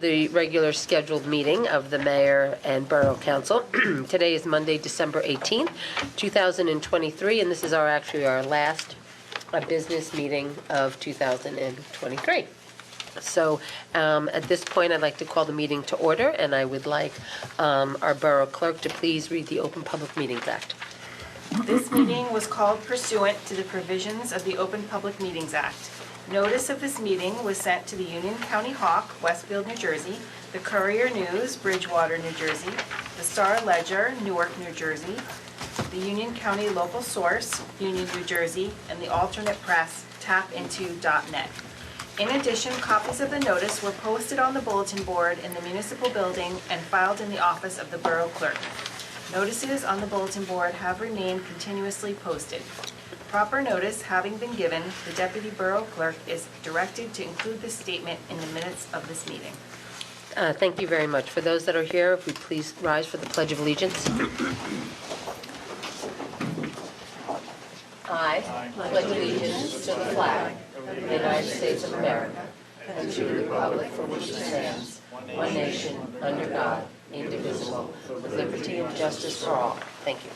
the regular scheduled meeting of the Mayor and Borough Council. Today is Monday, December 18th, 2023, and this is actually our last business meeting of 2023. So at this point, I'd like to call the meeting to order, and I would like our Borough Clerk to please read the Open Public Meetings Act. This meeting was called pursuant to the provisions of the Open Public Meetings Act. Notice of this meeting was sent to the Union County Hawk, Westfield, New Jersey, the Courier News, Bridgewater, New Jersey, the Star Ledger, Newark, New Jersey, the Union County Local Source, Union, New Jersey, and the alternate press, tapinto.net. In addition, copies of the notice were posted on the bulletin board in the municipal building and filed in the office of the Borough Clerk. Notices on the bulletin board have remained continuously posted. Proper notice having been given, the Deputy Borough Clerk is directed to include this statement in the minutes of this meeting. Thank you very much. For those that are here, if we please rise for the Pledge of Allegiance. I pledge allegiance to the flag of the United States of America and to the republic for which it stands, one nation, under God, indivisible, with liberty and justice for all. Thank you.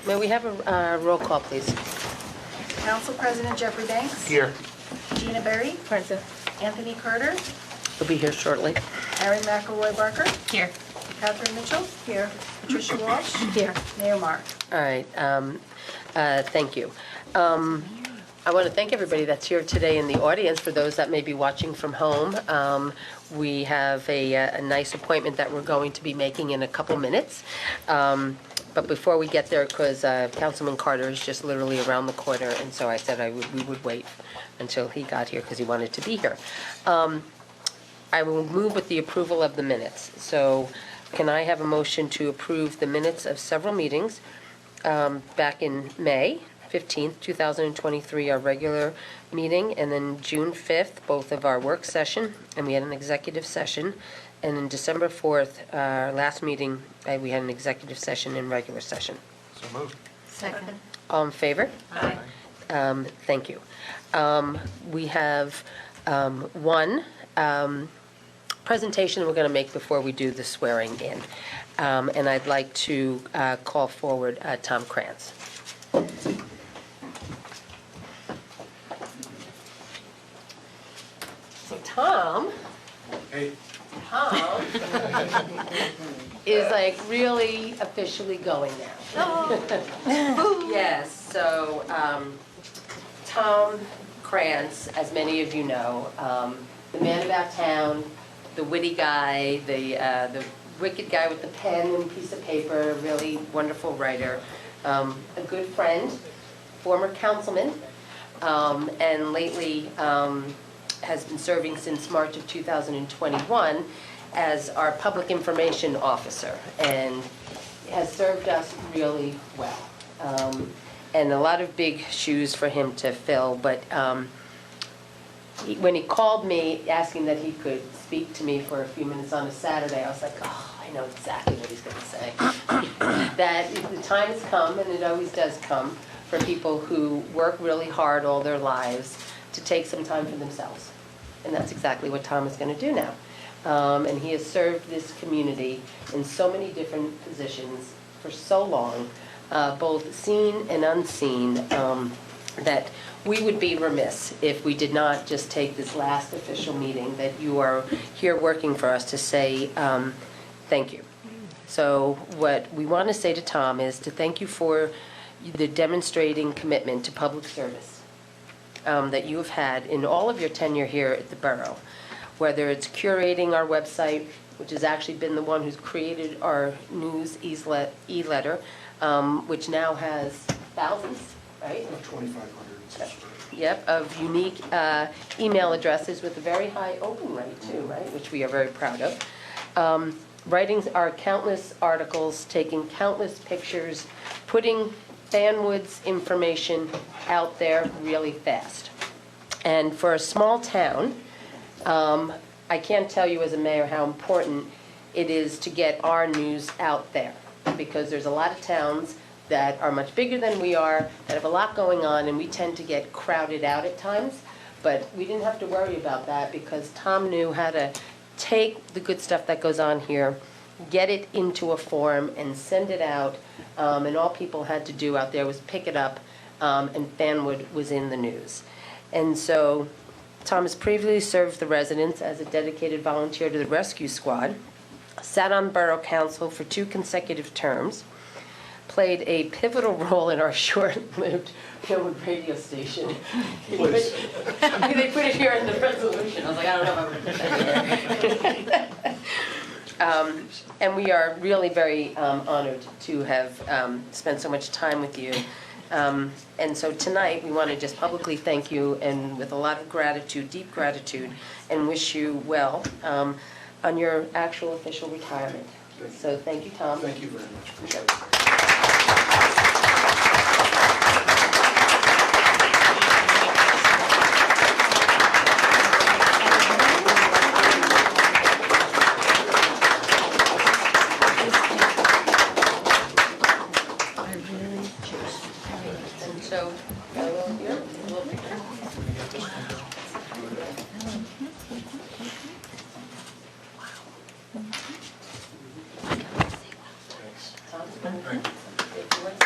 May we have a roll call, please? Council President Jeffrey Banks. Here. Gina Berry. Present. Anthony Carter. We'll be here shortly. Erin McElroy Barker. Here. Catherine Mitchell. Here. Patricia Walsh. Here. Mayor Mark. All right. Thank you. I want to thank everybody that's here today in the audience. For those that may be watching from home, we have a nice appointment that we're going to be making in a couple minutes. But before we get there, because Councilman Carter is just literally around the corner, and so I said we would wait until he got here because he wanted to be here. I will move with the approval of the minutes. So can I have a motion to approve the minutes of several meetings back in May 15th, 2023, our regular meeting, and then June 5th, both of our work session, and we had an executive session. And then December 4th, our last meeting, we had an executive session and regular session. So moved. Second. All in favor? Aye. Thank you. We have one presentation we're going to make before we do the swearing in. And I'd like to call forward Tom Kranz. So Tom. Hey. Tom is like really officially going now. Yes, so Tom Kranz, as many of you know, the man about town, the witty guy, the wicked guy with the pen and piece of paper, really wonderful writer, a good friend, former councilman, and lately has been serving since March of 2021 as our public information officer, and has served us really well. And a lot of big shoes for him to fill, but when he called me asking that he could speak to me for a few minutes on a Saturday, I was like, oh, I know exactly what he's going to say. That the time has come, and it always does come, for people who work really hard all their lives to take some time for themselves. And that's exactly what Tom is going to do now. And he has served this community in so many different positions for so long, both seen and unseen, that we would be remiss if we did not just take this last official meeting that you are here working for us to say thank you. So what we want to say to Tom is to thank you for the demonstrating commitment to public service that you have had in all of your tenure here at the borough, whether it's curating our website, which has actually been the one who's created our news e-letter, which now has thousands, right? 2,500. Yep, of unique email addresses with a very high open rate too, right? Which we are very proud of. Writing our countless articles, taking countless pictures, putting Fanwood's information out there really fast. And for a small town, I can't tell you as a mayor how important it is to get our news out there, because there's a lot of towns that are much bigger than we are, that have a lot going on, and we tend to get crowded out at times. But we didn't have to worry about that because Tom knew how to take the good stuff that goes on here, get it into a form and send it out. And all people had to do out there was pick it up, and Fanwood was in the news. And so Tom has previously served the residents as a dedicated volunteer to the rescue squad, sat on Borough Council for 2 consecutive terms, played a pivotal role in our short-lived Fanwood radio station. They put it here in the resolution. I was like, I don't know if I'm going to put that here. And we are really very honored to have spent so much time with you. And so tonight, we want to just publicly thank you and with a lot of gratitude, deep gratitude, and wish you well on your actual official retirement. So thank you, Tom. Thank you very much. Appreciate it. And so, a little here, a little picture.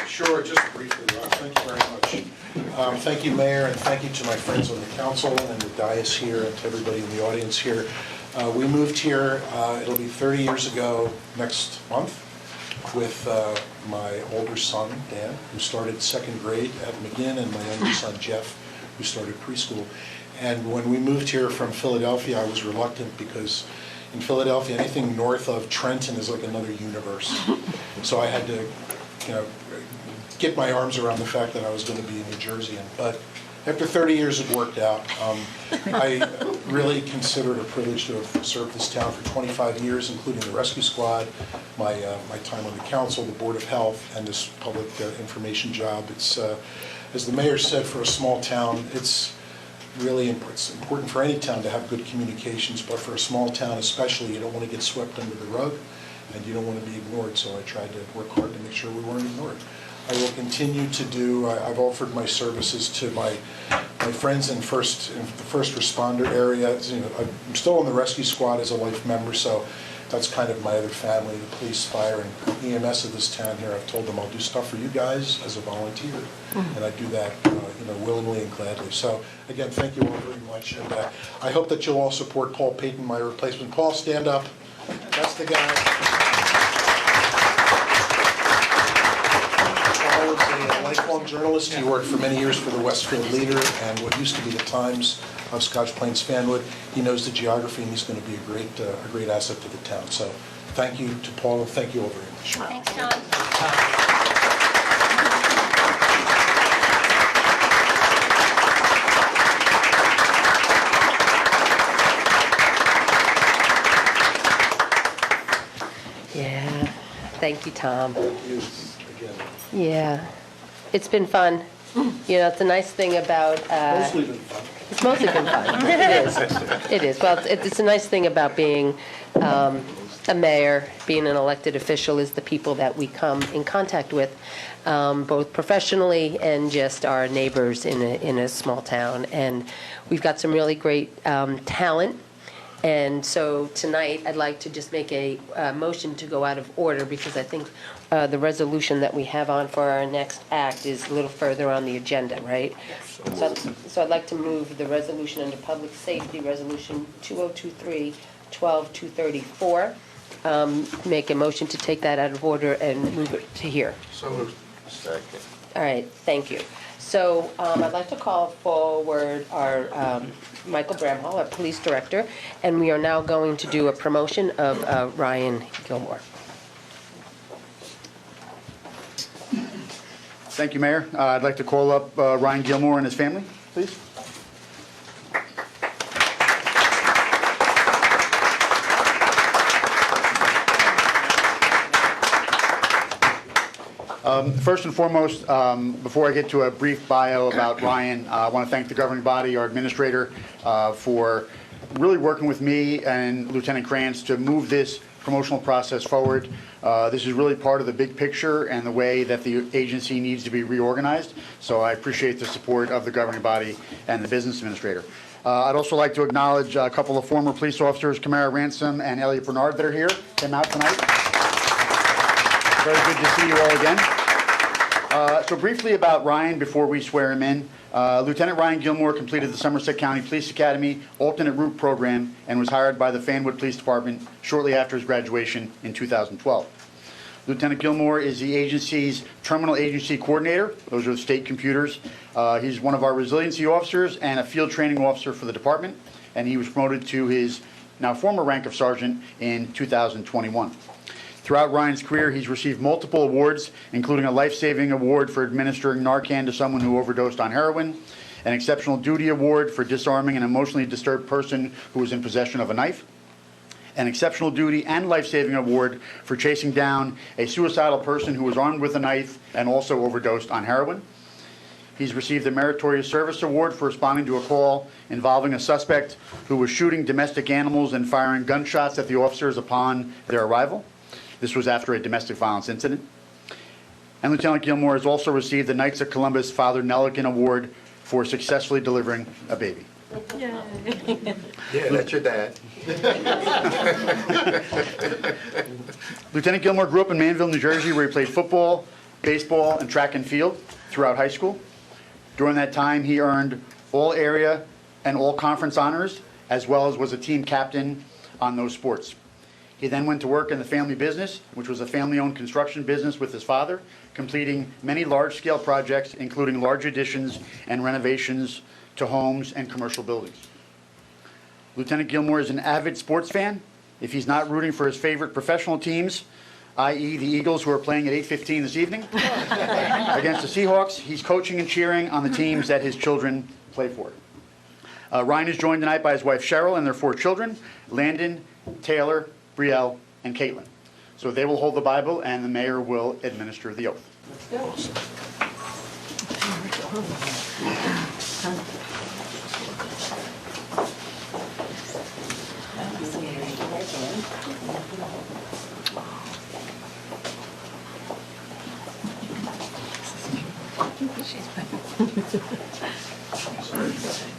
Sure, just briefly, Rob, thank you very much. Thank you, Mayor, and thank you to my friends on the council and the dais here and to everybody in the audience here. We moved here, it'll be 30 years ago next month, with my older son, Dan, who started 2nd grade at McGinn, and my younger son, Jeff, who started preschool. And when we moved here from Philadelphia, I was reluctant because in Philadelphia, anything north of Trenton is like another universe. So I had to, get my arms around the fact that I was going to be in New Jersey. But after 30 years, it worked out. I really consider it a privilege to have served this town for 25 years, including the rescue squad, my time on the council, the Board of Health, and this public information job. It's, as the mayor said, for a small town, it's important for any town to have good communications, but for a small town especially, you don't want to get swept under the rug, and you don't want to be ignored, so I tried to work hard to make sure we weren't ignored. I will continue to do, I've offered my services to my friends in the first responder area. I'm still in the rescue squad as a life member, so that's kind of my other family, the police, fire, and EMS of this town here. I've told them I'll do stuff for you guys as a volunteer, and I do that willingly and gladly. So again, thank you all very much, and I hope that you'll all support Paul Payton, my replacement. Paul, stand up. That's the guy. Paul is a lifelong journalist. He worked for many years for the Westfield Leader and what used to be the Times of Scotch Plains Fanwood. He knows the geography, and he's going to be a great asset to the town. So thank you to Paul, and thank you all very much. Thanks, John. Yeah, thank you, Tom. Thank you again. Yeah, it's been fun. It's a nice thing about... Mostly been fun. It's mostly been fun. It is. It is. Well, it's a nice thing about being a mayor, being an elected official, is the people that we come in contact with, both professionally and just our neighbors in a small town. And we've got some really great talent. And so tonight, I'd like to just make a motion to go out of order because I think the resolution that we have on for our next act is a little further on the agenda, right? So I'd like to move the resolution under public safety, resolution 2023-12-234. Make a motion to take that out of order and move it to here. So moved. Second. All right, thank you. So I'd like to call forward our Michael Bramhall, our police director, and we are now going to do a promotion of Ryan Gilmore. Thank you, Mayor. I'd like to call up Ryan Gilmore and his family, please. First and foremost, before I get to a brief bio about Ryan, I want to thank the governing body, our administrator, for really working with me and Lieutenant Kranz to move this promotional process forward. This is really part of the big picture and the way that the agency needs to be reorganized. So I appreciate the support of the governing body and the business administrator. I'd also like to acknowledge a couple of former police officers, Kamara Ransom and Elliot Bernard, that are here, came out tonight. Very good to see you all again. So briefly about Ryan before we swear him in. Lieutenant Ryan Gilmore completed the Somerset County Police Academy alternate route program and was hired by the Fanwood Police Department shortly after his graduation in 2012. Lieutenant Gilmore is the agency's terminal agency coordinator. Those are the state computers. He's one of our resiliency officers and a field training officer for the department, and he was promoted to his now former rank of sergeant in 2021. Throughout Ryan's career, he's received multiple awards, including a life-saving award for administering Narcan to someone who overdosed on heroin, an exceptional duty award for disarming an emotionally disturbed person who was in possession of a knife, an exceptional duty and life-saving award for chasing down a suicidal person who was armed with a knife and also overdosed on heroin. He's received the Meritorious Service Award for responding to a call involving a suspect who was shooting domestic animals and firing gunshots at the officers upon their arrival. This was after a domestic violence incident. And Lieutenant Gilmore has also received the Knights of Columbus Father Nelliken Award for successfully delivering a baby. Yeah, that's your dad. Lieutenant Gilmore grew up in Manville, New Jersey, where he played football, baseball, and track and field throughout high school. During that time, he earned all area and all conference honors, as well as was a team captain on those sports. He then went to work in the family business, which was a family-owned construction business with his father, completing many large-scale projects, including large additions and renovations to homes and commercial buildings. Lieutenant Gilmore is an avid sports fan. If he's not rooting for his favorite professional teams, i.e. the Eagles, who are playing at 8:15 this evening against the Seahawks, he's coaching and cheering on the teams that his children play for. Ryan is joined tonight by his wife Cheryl and their 4 children, Landon, Taylor, Brielle, and Caitlin. So they will hold the Bible and the mayor will administer the oath.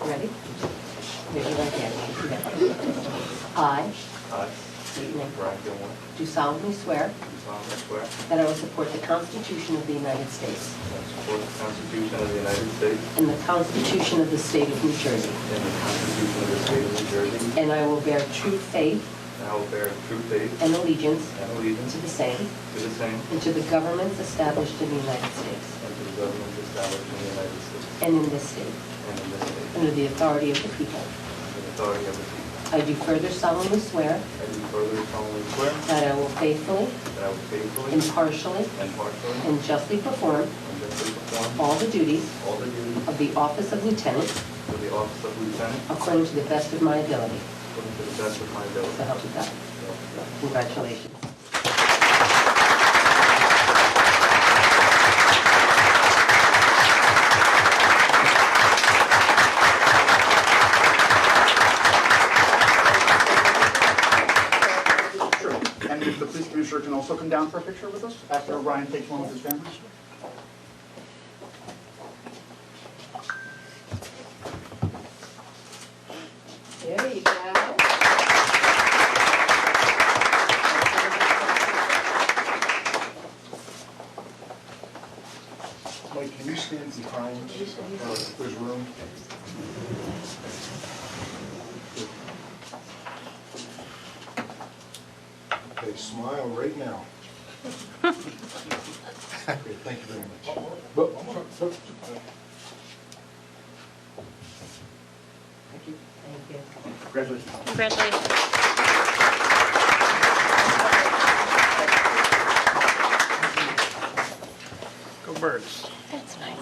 Ready? Raise your right hand. I state your name. Ryan Gilmore, Do solemnly swear do solemnly swear that I will support the Constitution of the United States that I will support the Constitution of the United States and the Constitution of the State of New Jersey, and the Constitution of the State of New Jersey, and I will bear true faith and I will bear true faith and allegiance and allegiance to the same to the same and to the governments established in the United States and to the governments established in the United States and in this state, and in this state, under the authority of the people. and the authority of the people. I do further solemnly swear I do further solemnly swear that I will faithfully, that I will faithfully, impartially, impartially, and justly perform and justly perform all the duties all the duties of the office of lieutenant of the office of lieutenant according to the best of my ability. according to the best of my ability. So help me God. Congratulations. And the police commissioner can also come down for a picture with us after Ryan takes one with his family. There you go. Mike, can you stand behind? There's room. Okay, smile right now. Okay, thank you very much. Thank you. Congratulations. Congratulations. Go Birds. That's nice.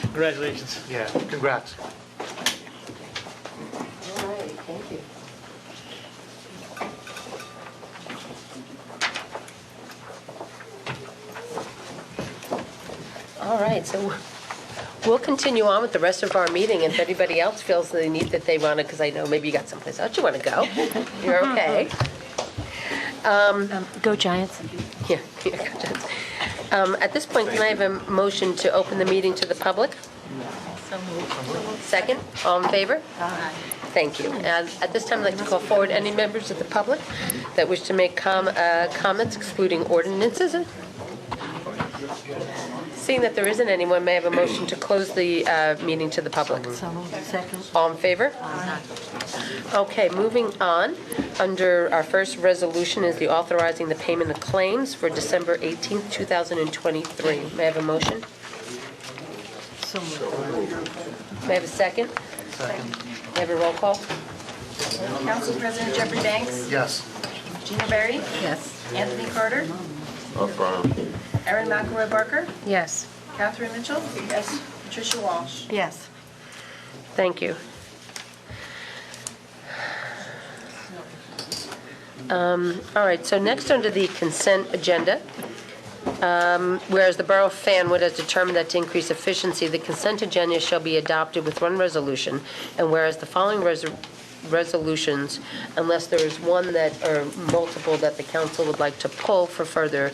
Congratulations. Yeah, congrats. All right, thank you. All right, so we'll continue on with the rest of our meeting. If anybody else feels the need that they want to, because I know maybe you got someplace else you want to go. You're okay. Go Giants. Yeah, yeah, gotcha. At this point, can I have a motion to open the meeting to the public? So moved. Second, all in favor? Aye. Thank you. And at this time, I'd like to call forward any members of the public that wish to make comments excluding ordinances. Seeing that there isn't anyone, may I have a motion to close the meeting to the public? So moved. Second. All in favor? Okay, moving on. Under our first resolution is the authorizing the payment of claims for December 18th, 2023. May I have a motion? So moved. May I have a second? Second. May I have a roll call? Council President Jeffrey Banks? Yes. Gina Berry? Yes. Anthony Carter? Affirm. Erin McElroy Barker? Yes. Catherine Mitchell? Yes. Patricia Walsh? Yes. Thank you. All right, so next under the consent agenda, whereas the Borough of Fanwood has determined that to increase efficiency, the consent agenda shall be adopted with one resolution, and whereas the following resolutions, unless there is one that, or multiple that the council would like to pull for further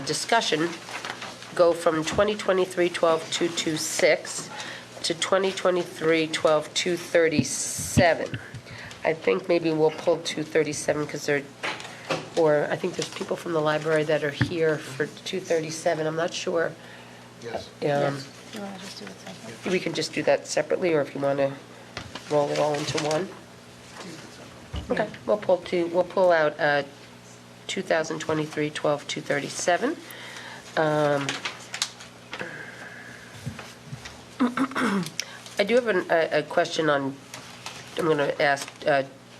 discussion, go from 2023-12-226 to 2023-12-237. I think maybe we'll pull 237 because or I think there's people from the library that are here for 237. I'm not sure. Yes. You want to just do it separately? We can just do that separately, or if you want to roll it all into one. Okay, we'll pull out 2023-12-237. I do have a question on, I'm going to ask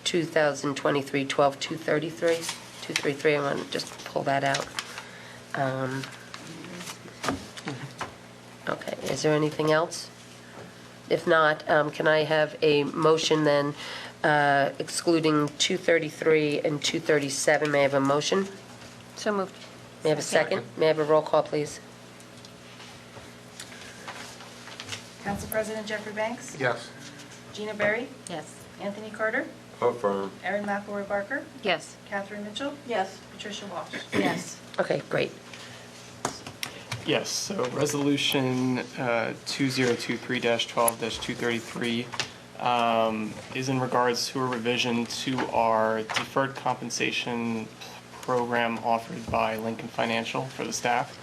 2023-12-233. 233, I want to just pull that out. Okay, is there anything else? If not, can I have a motion then excluding 233 and 237? May I have a motion? So moved. May I have a second? May I have a roll call, please? Council President Jeffrey Banks? Yes. Gina Berry? Yes. Anthony Carter? Affirm. Erin McElroy Barker? Yes. Catherine Mitchell? Yes. Patricia Walsh? Yes. Okay, great. Yes, so Resolution 2023-12-233 is in regards to a revision to our deferred compensation program offered by Lincoln Financial for the staff.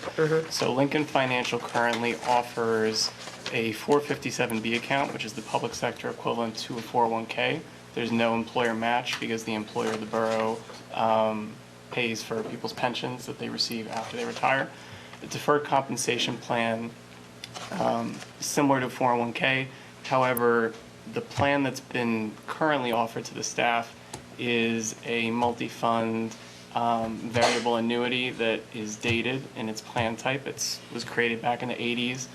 So Lincoln Financial currently offers a 457B account, which is the public sector equivalent to a 401k. There's no employer match because the employer, the borough, pays for people's pensions that they receive after they retire. The deferred compensation plan is similar to 401k. However, the plan that's been currently offered to the staff is a multi-fund variable annuity that is dated in its plan type. It was created back in the 80s.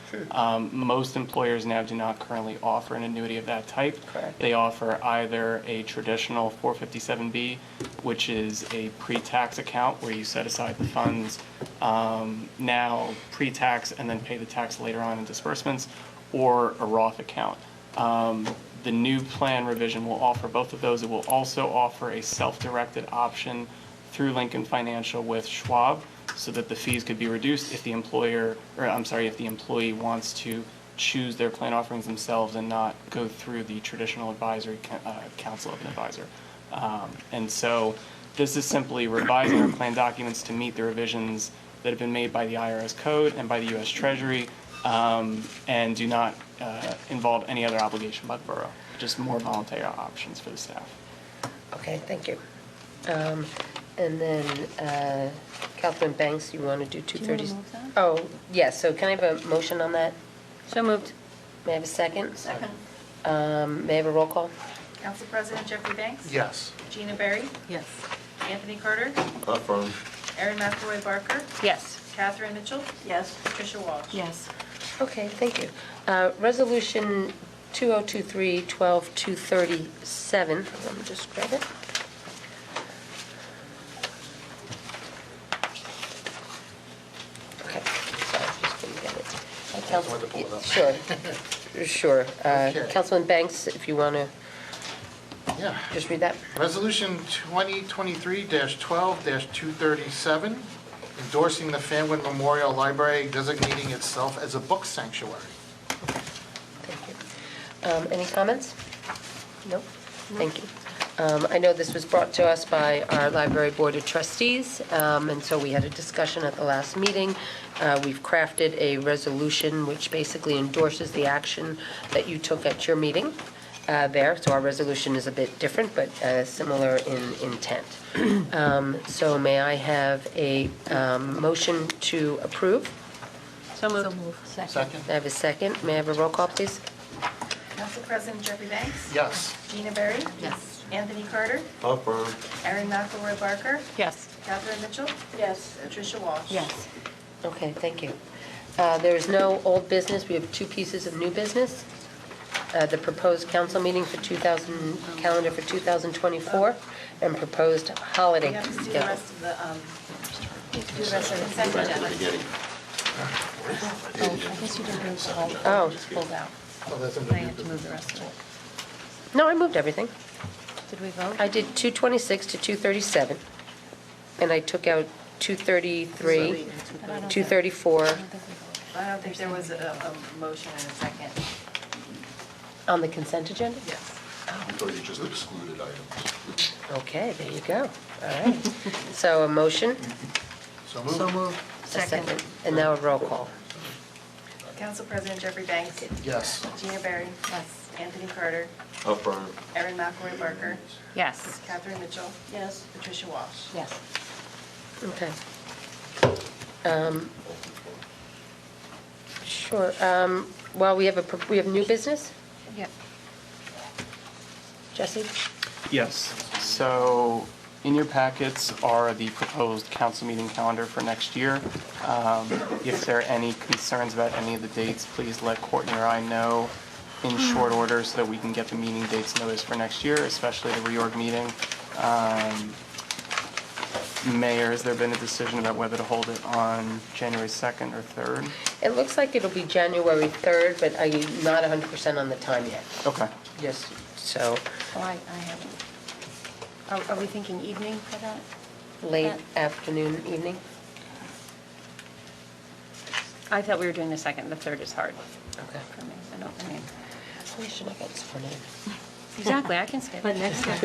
Most employers now do not currently offer an annuity of that type. Correct. They offer either a traditional 457B, which is a pre-tax account where you set aside the funds now pre-tax and then pay the tax later on in disbursements, or a Roth account. The new plan revision will offer both of those. It will also offer a self-directed option through Lincoln Financial with Schwab, so that the fees could be reduced if the if the employee wants to choose their plan offerings themselves and not go through the traditional advisory council of an advisor. And so this is simply revising our plan documents to meet the revisions that have been made by the IRS code and by the U.S. Treasury, and do not involve any other obligation by the borough, just more voluntary options for the staff. Okay, thank you. And then, Councilman Banks, you want to do 230? Do you wanna move that? Oh, yes, so can I have a motion on that? So moved. May I have a second? Second. May I have a roll call? Council President Jeffrey Banks? Yes. Gina Berry? Yes. Anthony Carter? Affirm. Erin McElroy Barker? Yes. Catherine Mitchell? Yes. Patricia Walsh? Yes. Okay, thank you. Resolution 2023-12-237, let me just grab it. Okay, sorry, just couldn't get it. Want to pull it up? Sure. Okay. Councilman Banks, if you want to Yeah. just read that. Resolution 2023-12-237, endorsing the Fanwood Memorial Library, designating itself as a book sanctuary. Okay, Any comments? Nope. Thank you. I know this was brought to us by our Library Board of Trustees, and so we had a discussion at the last meeting. We've crafted a resolution which basically endorses the action that you took at your meeting there. So our resolution is a bit different, but similar in intent. So may I have a motion to approve? So moved. Second? I have a second. May I have a roll call, please? Council President Jeffrey Banks? Yes. Gina Berry? Yes. Anthony Carter? Affirm. Erin McElroy Barker? Yes. Catherine Mitchell? Yes. Patricia Walsh? Yes. Okay, thank you. There is no old business. We have two pieces of new business. The proposed council meeting for calendar for 2024, and proposed holiday. We have to do the rest of the, do the rest of the consent agenda. Oh, I guess you didn't move all, Oh. just pulled out. I have to move the rest of it. No, I moved everything. Did we vote? I did 226 to 237, and I took out 233, 234 I don't think there was a motion and a second. on the consent agenda? Yes. I thought you just excluded items. Okay, there you go. All right. So a motion, So moved. So moved. a second, and now a roll call. Council President Jeffrey Banks? Yes. Gina Berry? Yes. Anthony Carter? Affirm. Erin McElroy Barker? Yes. Catherine Mitchell? Yes. Patricia Walsh? Yes. Okay. Sure. Well, we have new business? Yep. Jesse? Yes, so in your packets are the proposed council meeting calendar for next year. If there are any concerns about any of the dates, please let Courtney or I know in short order so that we can get the meeting dates noticed for next year, especially the reorg meeting. Mayor, has there been a decision about whether to hold it on January 2nd or 3rd? It looks like it'll be January 3rd, but I'm not 100% on the time yet. Okay. Just so Oh, I haven't. Are we thinking evening for that? late afternoon, evening? I thought we were doing the second, the third is hard Okay. for me. I mean, We should have got sworn in. exactly, I can stay. But next time,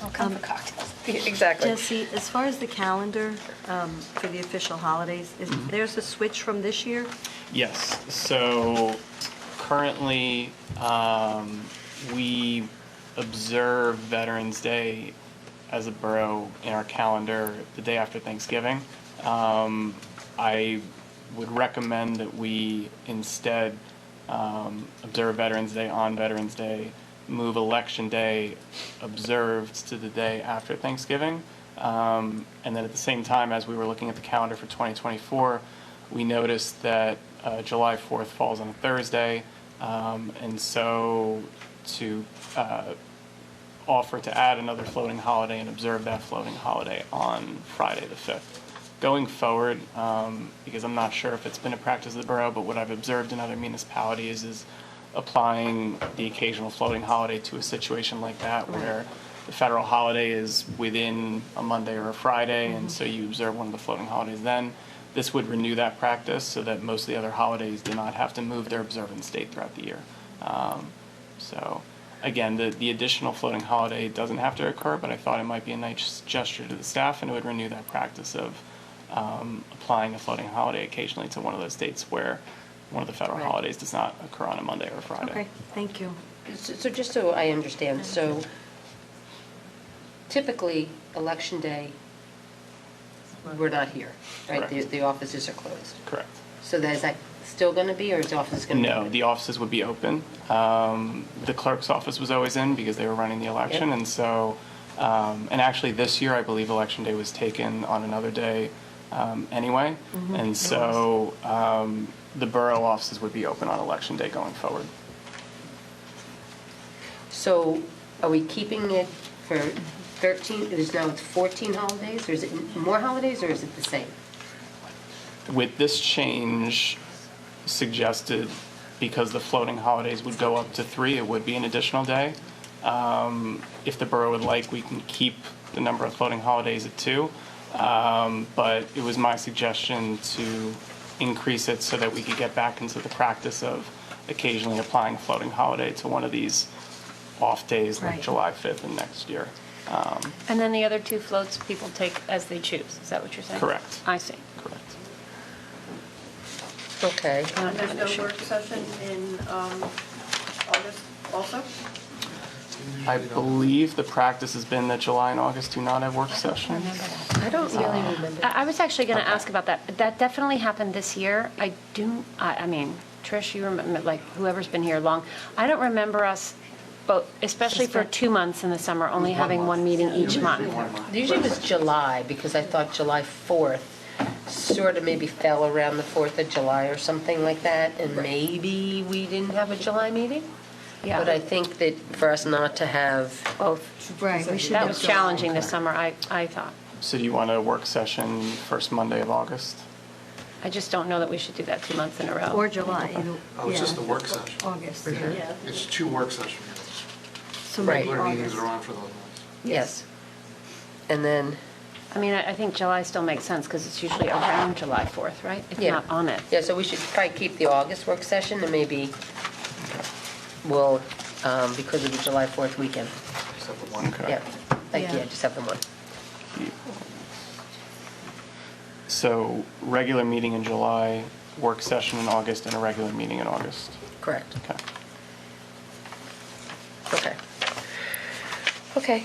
I'll come for cocktails. Exactly. Jesse, as far as the calendar for the official holidays, is there's a switch from this year? Yes, so currently, we observe Veterans Day as a borough in our calendar the day after Thanksgiving. I would recommend that we instead observe Veterans Day on Veterans Day, move Election Day observed to the day after Thanksgiving. And then at the same time, as we were looking at the calendar for 2024, we noticed that July 4th falls on a Thursday. And so to offer to add another floating holiday and observe that floating holiday on Friday the 5th. Going forward, because I'm not sure if it's been a practice of the borough, but what I've observed in other municipalities is applying the occasional floating holiday to a situation like that where the federal holiday is within a Monday or a Friday, and so you observe one of the floating holidays then. This would renew that practice so that most of the other holidays do not have to move their observance date throughout the year. So again, the additional floating holiday doesn't have to occur, but I thought it might be a nice gesture to the staff, and it would renew that practice of applying a floating holiday occasionally to one of those dates where one of the federal Right. holidays does not occur on a Monday or a Friday. Okay, thank you. So just so I understand, so typically, Election Day, we're not here, right? Correct. The offices are closed. Correct. So is that still going to be, or is the office going to be? No, the offices would be open. The clerk's office was always in because they were running the election, Yep. and so, and actually this year, I believe Election Day was taken on another day anyway, and so the borough offices would be open on Election Day going forward. So are we keeping it for 13, now it's 14 holidays, or is it more holidays, or is it the same? With this change suggested, because the floating holidays would go up to 3, it would be an additional day. If the borough would like, we can keep the number of floating holidays at 2. But it was my suggestion to increase it so that we could get back into the practice of occasionally applying a floating holiday to one of these off days like Right. July 5th and next year. And then the other 2 floats people take as they choose, is that what you're saying? Correct. I see. Correct. Okay. I don't have There's an no issue. work session in August also? I believe the practice has been that July and August do not have work sessions. I don't really remember. I was actually going to ask about that. That definitely happened this year. I mean, Trish, you remember, like, whoever's been here long, I don't remember us, both, especially for 2 months in the summer, only having one meeting each month. Usually it was July, because I thought July 4th sort of maybe fell around the 4th of July or something like that, and maybe we didn't have a July meeting? Yeah. But I think that for us not to have, Both. Right, we should That have was July. challenging this summer, I thought. So do you want a work session first Monday of August? I just don't know that we should do that 2 months in a row. Or July, either, Oh, it's just yeah, a work session. August. Yeah. It's 2 work sessions. So Right. maybe Regular meetings August. are on for those ones. yes. And then, I mean, I think July still makes sense because it's usually around July 4th, right? It's yeah. not on it. Yeah, so we should probably keep the August work session, and maybe we'll, because of the July 4th weekend. Except for one. Okay. Yeah, like, Yeah. yeah, just have the one. So regular meeting in July, work session in August, and a regular meeting in August. Correct. Okay. Okay.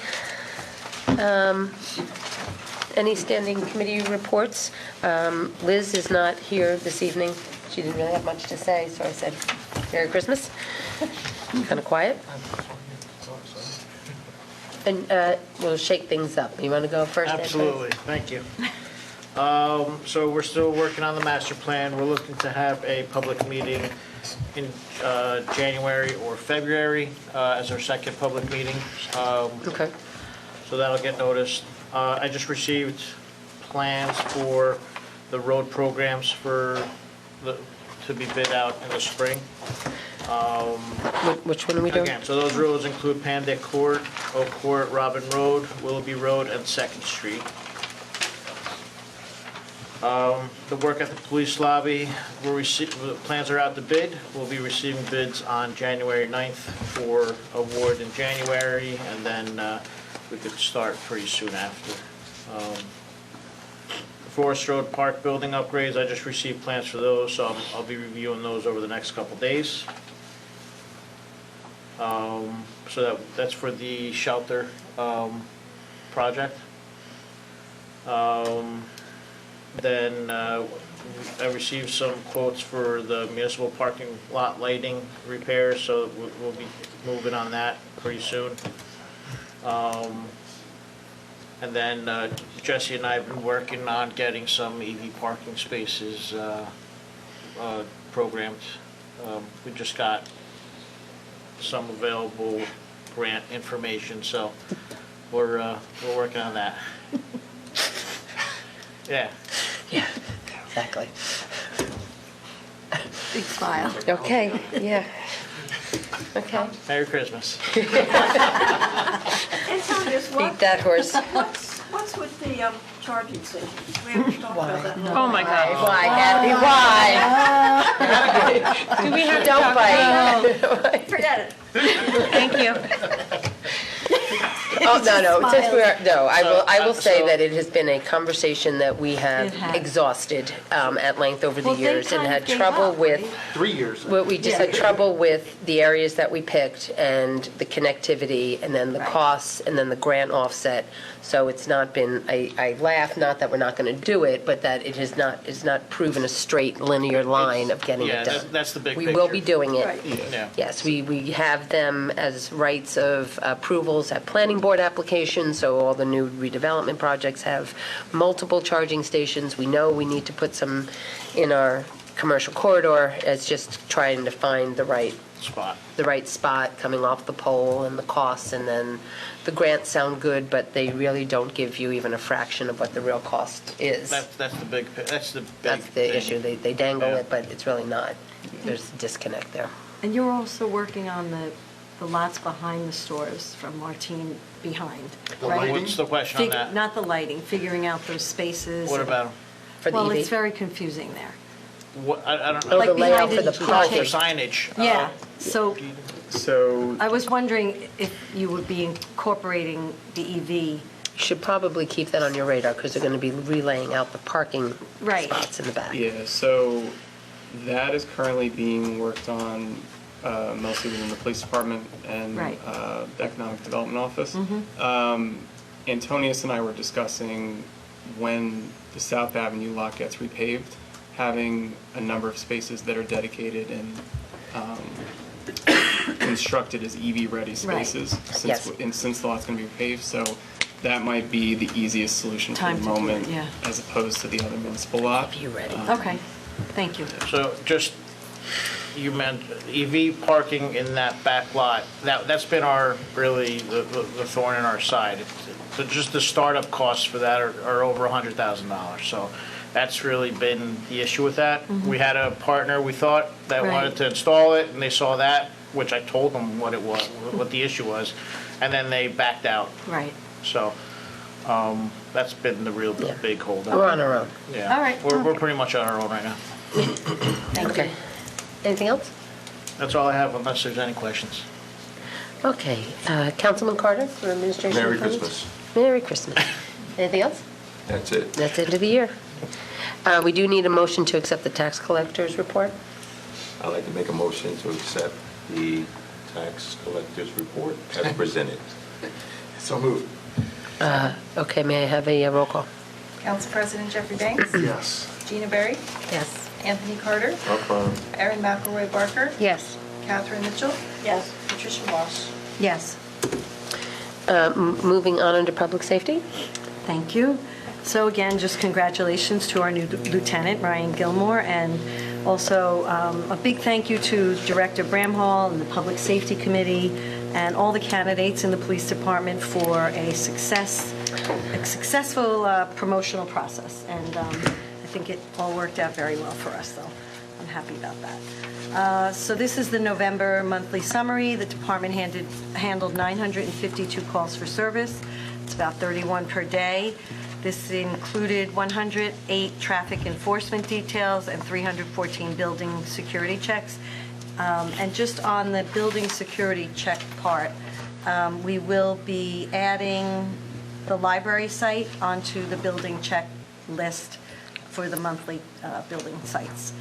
Any standing committee reports? Liz is not here this evening. She didn't really have much to say, so I said, Merry Christmas. Kind of quiet. And we'll shake things up. You want to go first, Ed? Absolutely, thank you. So we're still working on the master plan. We're looking to have a public meeting in January or February as our second public meeting. Okay. So that'll get noticed. I just received plans for the road programs to be bid out in the spring. Which one are we doing? Again, so those roads include Pandick Court, Oak Court, Robin Road, Willoughby Road, and Second Street. The work at the police lobby, the plans are out to bid. We'll be receiving bids on January 9th for award in January, and then we could start pretty soon after. The Forest Road Park building upgrades, I just received plans for those, so I'll be reviewing those over the next couple days. So that's for the shelter project. Then I received some quotes for the municipal parking lot lighting repairs, so we'll be moving on that pretty soon. And then Jesse and I have been working on getting some EV parking spaces programmed. We just got some available grant information, so we're working on that. Yeah. Yeah, exactly. Big smile. Okay, yeah. Okay. Merry Christmas. And tell us, Beat that horse. what's with the charging stations? We haven't talked about that. in a Oh, while. my God. Why, Kathy, why? Do we have to Don't talk about- bite. Forget it. Thank you. Oh, no, since I will say So- that it has been a conversation that we have It has. exhausted at length over the Well, they years and kind of had gave trouble up, with, right? 3 years. well, we just had trouble with the areas that we picked and the connectivity and then the costs and then the grant offset. So it's not been, I laugh, not that we're not going to do it, but that it's not proven a straight linear line of getting Yeah, it done. that's the big We will picture. be doing it. Right. Yeah. Yes, we have them as rights of approvals at planning board applications, so all the new redevelopment projects have multiple charging stations. We know we need to put some in our commercial corridor. It's just trying to find the right spot coming off the pole and the costs, and then the grants sound good, but they really don't give you even a fraction of what the real cost is. That's the big That's the thing. issue. They dangle Yeah. it, but it's really not. There's a disconnect there. And you're also working on the lots behind the stores from Martine behind, The right? lighting? What's the question on that? Not the lighting, figuring out those spaces. What about 'em? For the Well, EV? it's very confusing there. I don't Oh, know. the Like layout behind for the it. For parking. signage. Yeah, so So I was wondering if you would be incorporating the EV. You should probably keep that on your radar because they're going to be relaying out the parking Right. spots in the back. yeah, so that is currently being worked on mostly within the police department and Right. the economic development office. Mm-hmm. Antonius and I were discussing when the South Avenue lot gets repaved, having a number of spaces that are dedicated and constructed as EV-ready Right. spaces, Yes. since the lot's going to be repaved. So that might be the easiest solution for Time the to do it, moment, yeah. as opposed to the other municipal lot. You ready? Okay, thank you. So just, you meant EV parking in that back lot, that's been our, really, the thorn in our side. But just the startup costs for that are over $100,000. So that's really been the issue with that. We had a partner, we thought, that Right. wanted to install it, and they saw that, which I told them what it was, what the issue was, and then they backed out. Right. So that's been the real Yeah. big holdup. We're on our own. Yeah. All right. We're pretty much on our own right now. Okay. Anything else? That's all I have, unless there's any questions. Okay. Councilman Carter for administration. Merry comments? Christmas. Merry Christmas. Anything else? That's it. That's the end of the year. We do need a motion to accept the tax collector's report. I'd like to make a motion to accept the tax collector's report as presented. So moved. Okay, may I have a roll call? Council President Jeffrey Banks? Yes. Gina Berry? Yes. Anthony Carter? Affirm. Erin McElroy Barker? Yes. Catherine Mitchell? Yes. Patricia Walsh? Yes, Moving on under public safety. thank you. So again, just congratulations to our new lieutenant, Ryan Gilmore, and also a big thank you to Director Bramhall and the Public Safety Committee and all the candidates in the police department for a successful promotional process. And I think it all worked out very well for us, so I'm happy about that. So this is the November monthly summary. The department handled 952 calls for service. It's about 31 per day. This included 108 traffic enforcement details and 314 building security checks. And just on the building security check part, we will be adding the library site onto the building check list for the monthly building sites.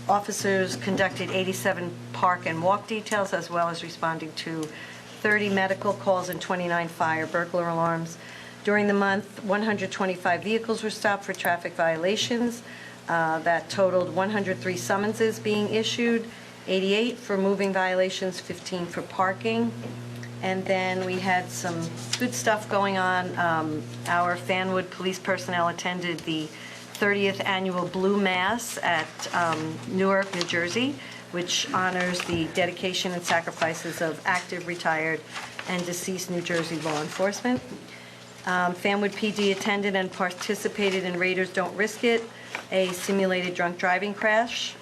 Officers conducted 87 park and walk details, as well as responding to 30 medical calls and 29 fire burglar alarms. During the month, 125 vehicles were stopped for traffic violations. That totaled 103 summonses being issued, 88 for moving violations, 15 for parking. And then we had some good stuff going on. Our Fanwood police personnel attended the 30th Annual Blue Mass at Newark, New Jersey, which honors the dedication and sacrifices of active, retired, and deceased New Jersey law enforcement. Fanwood PD attended and participated in Raiders Don't Risk It, a simulated drunk driving crash.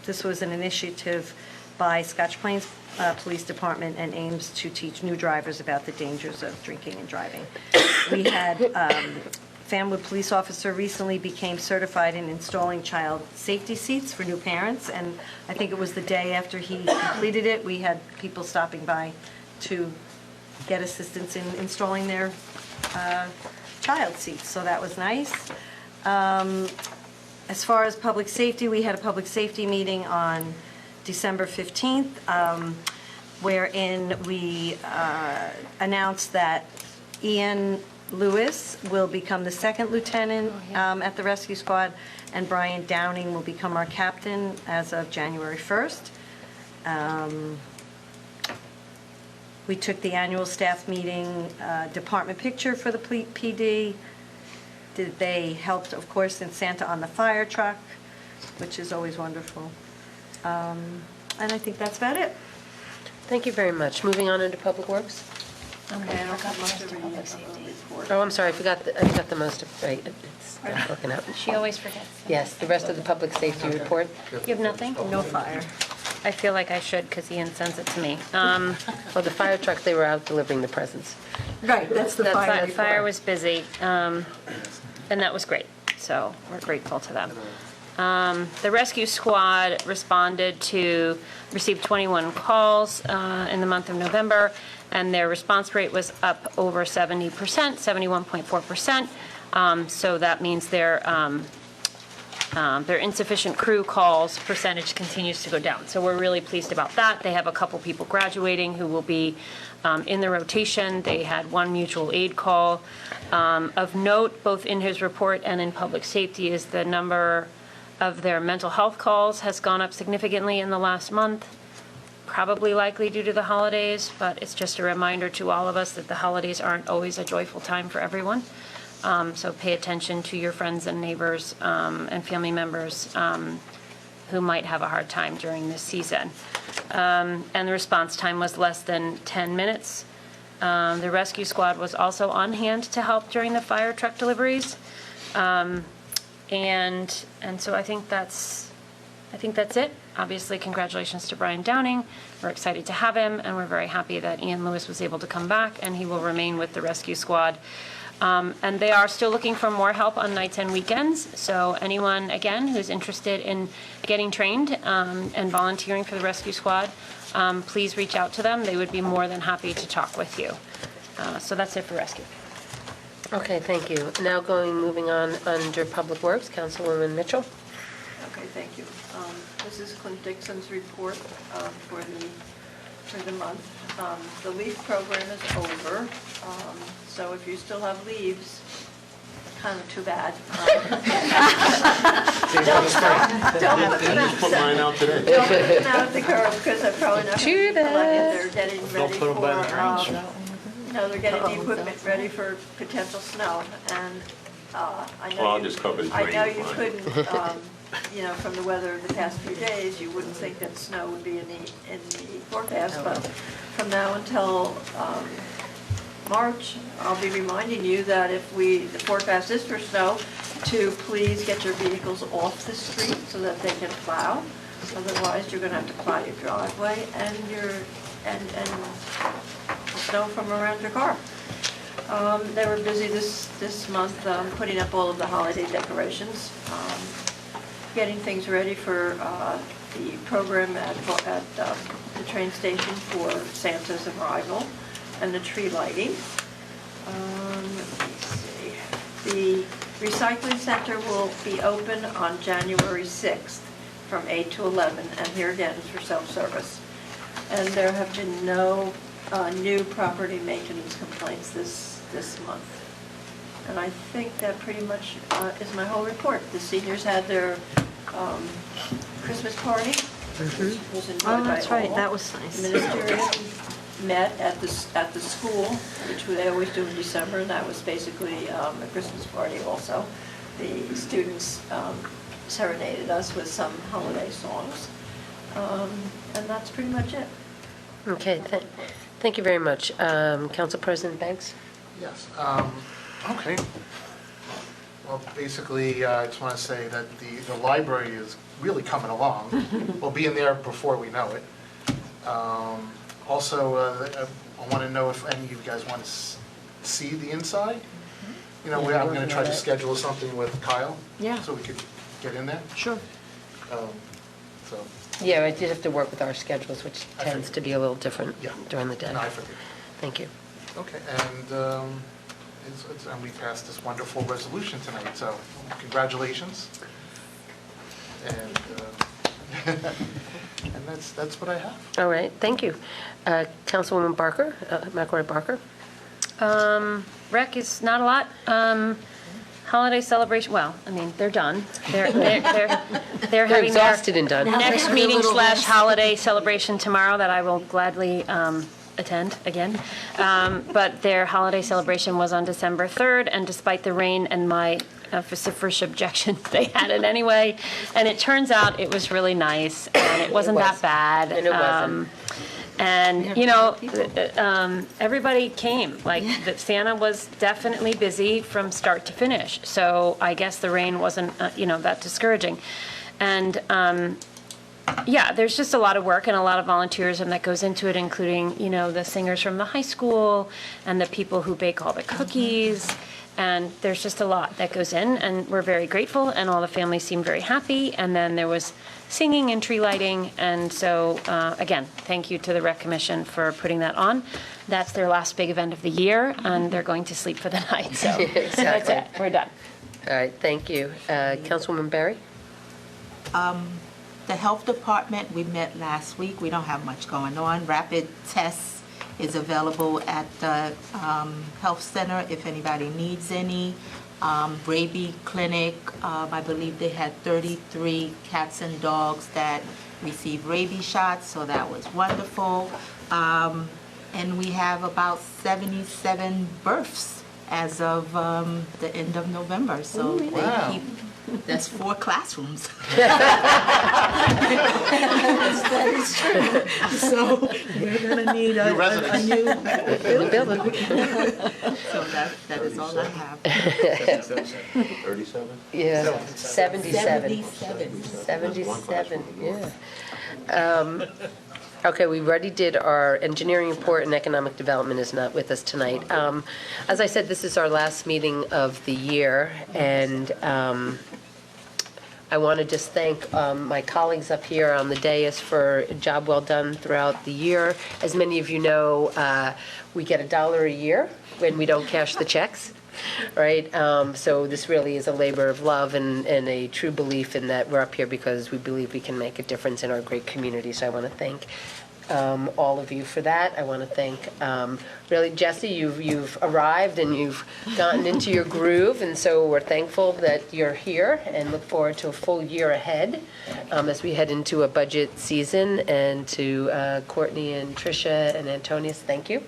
This was an initiative by Scotch Plains Police Department and aims to teach new drivers about the dangers of drinking and driving. We had Fanwood police officer recently became certified in installing child safety seats for new parents, and I think it was the day after he completed it, we had people stopping by to get assistance in installing their child seats, so that was nice. As far as public safety, we had a public safety meeting on December 15th, wherein we announced that Ian Lewis will become the second lieutenant at the rescue squad, and Brian Downing will become our captain as of January 1st. We took the annual staff meeting department picture for the PD. They helped, of course, in Santa on the fire truck, which is always wonderful. And I think that's about it. Thank you very much. Moving on into public works. Okay, I forgot most of the report. Oh, I'm sorry, I forgot the most of, right, it's not working out. She always forgets. Yes, the rest of the public safety report. You have nothing? No fire. I feel like I should, because Ian sends it to me. Well, the fire truck, they were out delivering the presents. Right, that's the The fire fire report. was busy, and that was great, so we're grateful to them. The rescue squad received 21 calls in the month of November, and their response rate was up over 70%, 71.4%. So that means their insufficient crew calls percentage continues to go down. So we're really pleased about that. They have a couple people graduating who will be in the rotation. They had one mutual aid call. Of note, both in his report and in public safety, is the number of their mental health calls has gone up significantly in the last month, probably likely due to the holidays, but it's just a reminder to all of us that the holidays aren't always a joyful time for everyone. So pay attention to your friends and neighbors and family members who might have a hard time during this season. And the response time was less than 10 minutes. The rescue squad was also on hand to help during the fire truck deliveries. And so I think that's it. Obviously, congratulations to Brian Downing. We're excited to have him, and we're very happy that Ian Lewis was able to come back, and he will remain with the rescue squad. And they are still looking for more help on nights and weekends. So anyone, again, who's interested in getting trained and volunteering for the rescue squad, please reach out to them. They would be more than happy to talk with you. So that's it for rescue. Okay, thank you. Now moving on under Public Works, Councilwoman Mitchell. Okay, thank you. This is Clint Dixon's report for the month. The leaf program is over, so if you still have leaves, kind of too bad. Don't Put mine out today. put them out at the curb because they're probably not going to be collected. They're getting Don't ready put them by the for, drains. they're getting the equipment ready for potential snow. And I know Well, I'll just cover the I know drain you line. couldn't, from the weather of the past few days, you wouldn't think that snow would be in the forecast, but from now until March, I'll be reminding you that if the forecast is for snow, to please get your vehicles off the street so that they can plow. Otherwise, you're gonna have to plow your driveway and snow from around your car. They were busy this month putting up all of the holiday decorations, getting things ready for the program at the train station for Santa's arrival and the tree lighting. Let me see. The recycling center will be open on January 6th from 8 to 11, and here again is for self-service. And there have been no new property maintenance complaints this month. And I think that pretty much is my whole report. The seniors had their Christmas party, which was enjoyed by all. Oh, that's right, that was nice. The ministerial met at the school, which they always do in December, and that was basically a Christmas party also. The students serenaded us with some holiday songs, and that's pretty much it. Okay, thank you very much. Council President Banks? Yes. Okay. Well, basically, I just want to say that the library is really coming along. We'll be in there before we know it. Also, I want to know if any of you guys want to see the inside. I'm going to try to schedule something with Kyle. Yeah. So we could get in there. Sure. So. Yeah, I did have to work with our schedules, which tends to be a little different during the day. No, I figured. Thank you. Okay, and and we passed this wonderful resolution tonight, so congratulations. And and that's what I have. All right, thank you. Councilwoman Barker, McElroy Barker? Rec is not a lot. Holiday celebration, well, I mean, they're done. They're having exhausted and done. their next meeting / holiday celebration tomorrow that I will gladly attend again. But their holiday celebration was on December 3rd, and despite the rain and my vociferous objection, they had it anyway. And it turns out it was really nice, and it wasn't that bad. And it wasn't. And, everybody came. Like, Santa was definitely busy from start to finish. So I guess the rain wasn't, that discouraging. And Yeah, there's just a lot of work and a lot of volunteerism that goes into it, including, the singers from the high school and the people who bake all the cookies. And there's just a lot that goes in, and we're very grateful, and all the families seemed very happy. And then there was singing and tree lighting, and so, again, thank you to the Rec Commission for putting that on. That's their last big event of the year, and they're going to sleep for the night, so that's it, we're done. All right, thank you. Councilwoman Berry? The health department, we met last week. We don't have much going on. Rapid tests is available at the health center if anybody needs any. Rabies clinic, I believe they had 33 cats and dogs that received rabies shots, so that was wonderful. And we have about 77 births as of the end of November, so that's 4 classrooms. That is true. So we're gonna need a new building. So that is all I have. 37? Yeah, 77. 77, yeah. Okay, we already did our engineering report, and economic development is not with us tonight. As I said, this is our last meeting of the year, and I want to just thank my colleagues up here on the dais for a job well done throughout the year. As many of you know, we get $1 a year when we don't cash the checks. Right, so this really is a labor of love and a true belief in that we're up here because we believe we can make a difference in our great community. So I want to thank all of you for that. I want to thank, really, Jesse, you've arrived and you've gotten into your groove, and so we're thankful that you're here and look forward to a full year ahead as we head into a budget season. And to Courtney and Tricia and Antonius, thank you.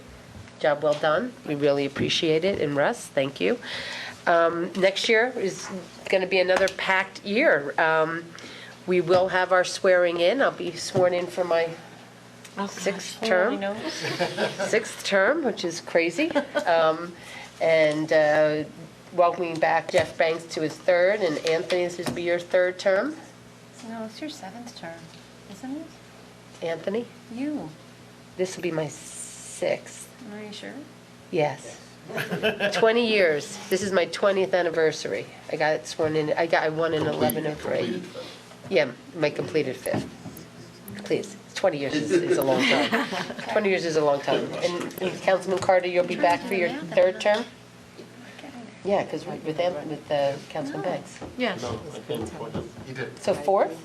Job well done. We really appreciate it. And Russ, thank you. Next year is going to be another packed year. We will have our swearing in. I'll be sworn in for my sixth term, which is crazy. And welcoming back Jeff Banks to his 3rd, and Anthony, this will be your 3rd term. No, it's your 7th term, isn't it? Anthony? You. This will be my 6th. Are you sure? Yes. 20 years. This is my 20th anniversary. I got sworn in. I won in 11/03. Yeah, my completed 5th. Please, 20 years is a long time. 20 years is a long time. And Councilman Carter, you'll be back for your 3rd term? Yeah, because with Councilman Banks. Yes. No, I didn't. You did. So 4th?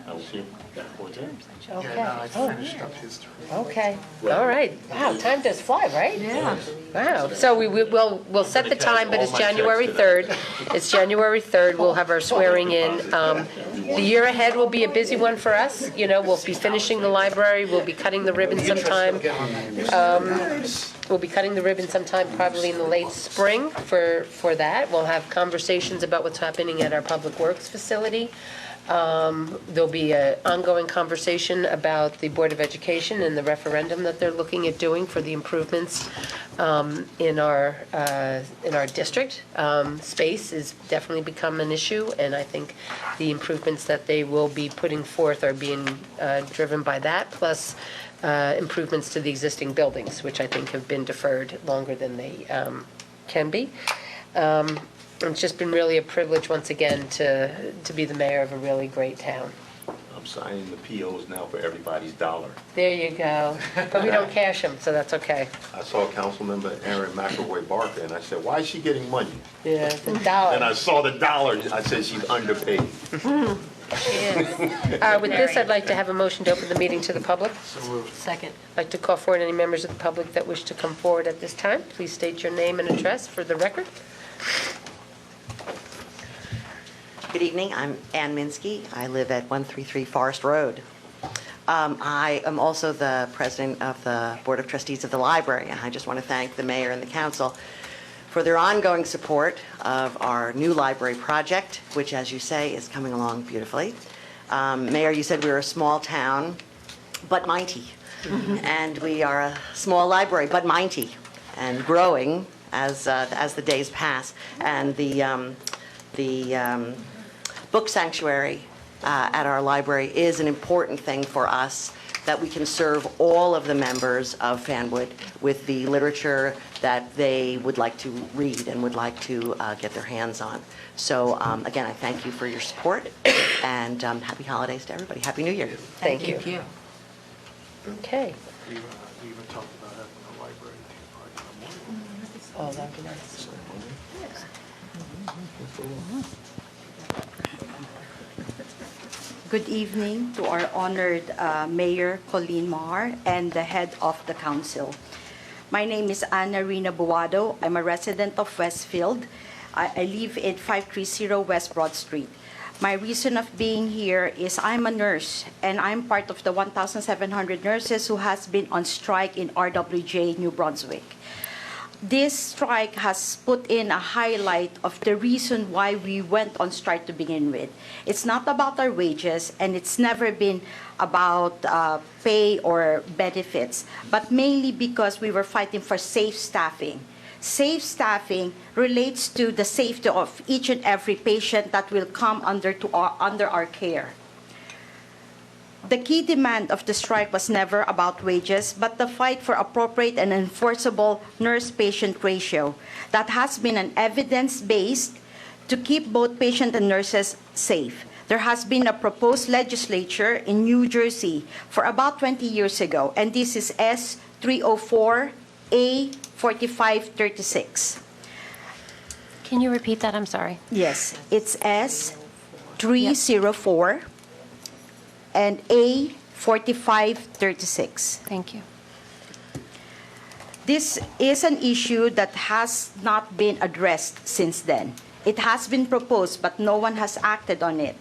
I was here before that. Okay. Yeah, no, I finished up his term. Okay, all right. Wow, time does fly, right? Yeah. Wow, so we'll set the time, but it's January 3rd. It's January 3rd, we'll have our swearing in. The year ahead will be a busy one for us. We'll be finishing the library, we'll be cutting the ribbon sometime. We'll be cutting the ribbon sometime probably in the late spring for that. We'll have conversations about what's happening at our Public Works facility. There'll be an ongoing conversation about the Board of Education and the referendum that they're looking at doing for the improvements in our district. Space has definitely become an issue, and I think the improvements that they will be putting forth are being driven by that, plus improvements to the existing buildings, which I think have been deferred longer than they can be. It's just been really a privilege once again to be the mayor of a really great town. I'm signing the POs now for everybody's $1. There you go. But we don't cash them, so that's okay. I saw Councilmember Erin McElroy Barker, and I said, why is she getting money? Yeah, it's $1. And I saw the $1, I said, she's underpaid. With this, I'd like to have a motion to open the meeting to the public. Second. I'd like to call forward any members of the public that wish to come forward at this time. Please state your name and address for the record. Good evening, I'm Ann Minsky. I live at 133 Forest Road. I am also the president of the Board of Trustees of the library, and I just want to thank the mayor and the council for their ongoing support of our new library project, which, as you say, is coming along beautifully. Mayor, you said we were a small town, but mighty. And we are a small library, but mighty, and growing as the days pass. And the book sanctuary at our library is an important thing for us, that we can serve all of the members of Fanwood with the literature that they would like to read and would like to get their hands on. So again, I thank you for your support, and happy holidays to everybody. Happy New Year. Thank you. Okay. We even talked about having a library tea party in the morning. Oh, that'd be nice. Good evening to our honored Mayor Colleen Mar and the head of the council. My name is Ana Rina Buado. I'm a resident of Westfield. I live in 530 West Broad Street. My reason of being here is I'm a nurse, and I'm part of the 1,700 nurses who has been on strike in RWJ, New Brunswick. This strike has put in a highlight of the reason why we went on strike to begin with. It's not about our wages, and it's never been about pay or benefits, but mainly because we were fighting for safe staffing. Safe staffing relates to the safety of each and every patient that will come under our care. The key demand of the strike was never about wages, but the fight for appropriate and enforceable nurse-patient ratio that has been an evidence-based to keep both patient and nurses safe. There has been a proposed legislature in New Jersey for about 20 years ago, and this is S304A4536. Can you repeat that? I'm sorry. Yes, it's S304 and A4536. Thank you. This is an issue that has not been addressed since then. It has been proposed, but no one has acted on it.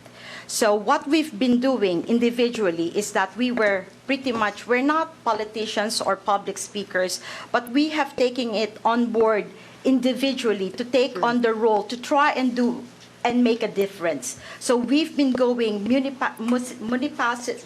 So what we've been doing individually is that we're not politicians or public speakers, but we have taken it on board individually to take on the role to try and do and make a difference. So we've been going municipality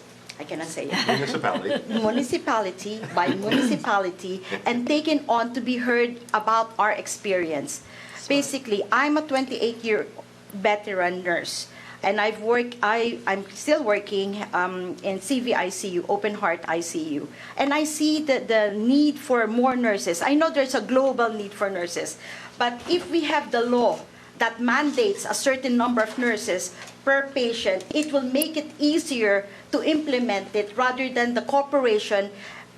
by municipality and taken on to be heard about our experience. Basically, I'm a 28-year veteran nurse, and I'm still working in CVICU, open heart ICU, and I see the need for more nurses. I know there's a global need for nurses, but if we have the law that mandates a certain number of nurses per patient, it will make it easier to implement it rather than the corporation